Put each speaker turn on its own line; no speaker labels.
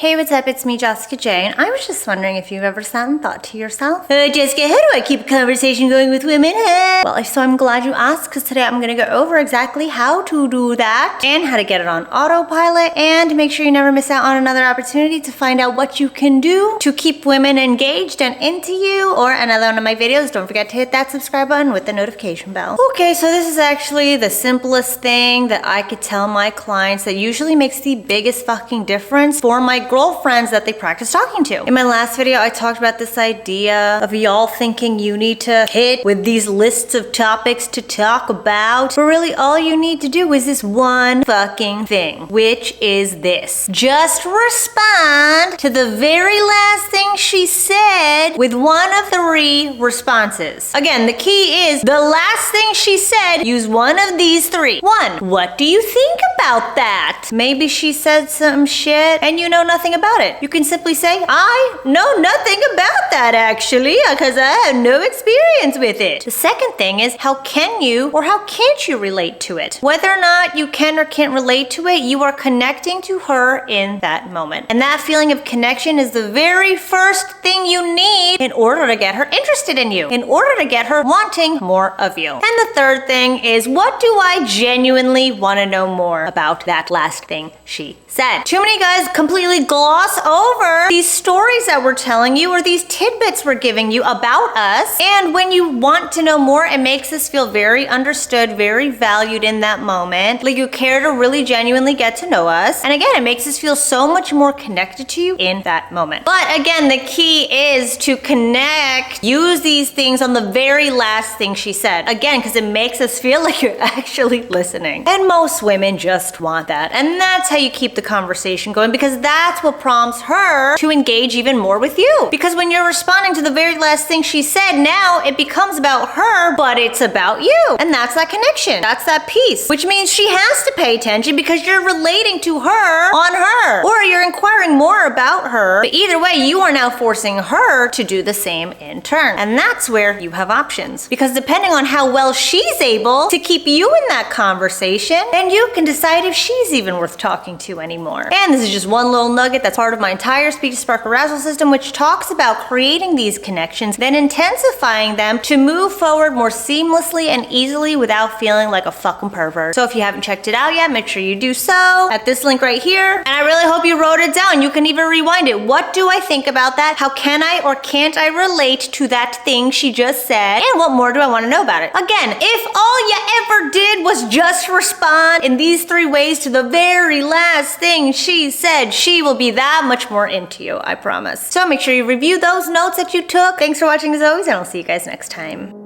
Hey, what's up? It's me, Jessica J, and I was just wondering if you've ever sat and thought to yourself, Jessica, how do I keep a conversation going with women? Well, so I'm glad you asked, because today I'm going to go over exactly how to do that and how to get it on autopilot and make sure you never miss out on another opportunity to find out what you can do to keep women engaged and into you or another one of my videos. Don't forget to hit that subscribe button with the notification bell. Okay, so this is actually the simplest thing that I could tell my clients that usually makes the biggest fucking difference for my girlfriends that they practice talking to. In my last video, I talked about this idea of y'all thinking you need to hit with these lists of topics to talk about, but really all you need to do is this one fucking thing, which is this. Just respond to the very last thing she said with one of 3 responses. Again, the key is the last thing she said, use one of these 3. 1, what do you think about that? Maybe she said some shit and you know nothing about it. You can simply say, I know nothing about that actually, because I have no experience with it. The second thing is, how can you or how can't you relate to it? Whether or not you can or can't relate to it, you are connecting to her in that moment. And that feeling of connection is the very first thing you need in order to get her interested in you, in order to get her wanting more of you. And the third thing is, what do I genuinely want to know more about that last thing she said? Too many guys completely gloss over these stories that we're telling you or these tidbits we're giving you about us. And when you want to know more, it makes us feel very understood, very valued in that moment. Like you care to really genuinely get to know us. And again, it makes us feel so much more connected to you in that moment. But again, the key is to connect, use these things on the very last thing she said. Again, because it makes us feel like you're actually listening. And most women just want that. And that's how you keep the conversation going, because that's what prompts her to engage even more with you. Because when you're responding to the very last thing she said, now it becomes about her, but it's about you. And that's that connection. That's that piece, which means she has to pay attention because you're relating to her on her, or you're inquiring more about her. But either way, you are now forcing her to do the same in turn. And that's where you have options, because depending on how well she's able to keep you in that conversation, then you can decide if she's even worth talking to anymore. And this is just one little nugget that's part of my entire Speak to Spark Arousal system, which talks about creating these connections, then intensifying them to move forward more seamlessly and easily without feeling like a fucking pervert. So if you haven't checked it out yet, make sure you do so at this link right here. And I really hope you wrote it down. You can even rewind it. What do I think about that? How can I or can't I relate to that thing she just said? And what more do I want to know about it? Again, if all you ever did was just respond in these 3 ways to the very last thing she said, she will be that much more into you, I promise. So make sure you review those notes that you took. Thanks for watching as always, and I'll see you guys next time.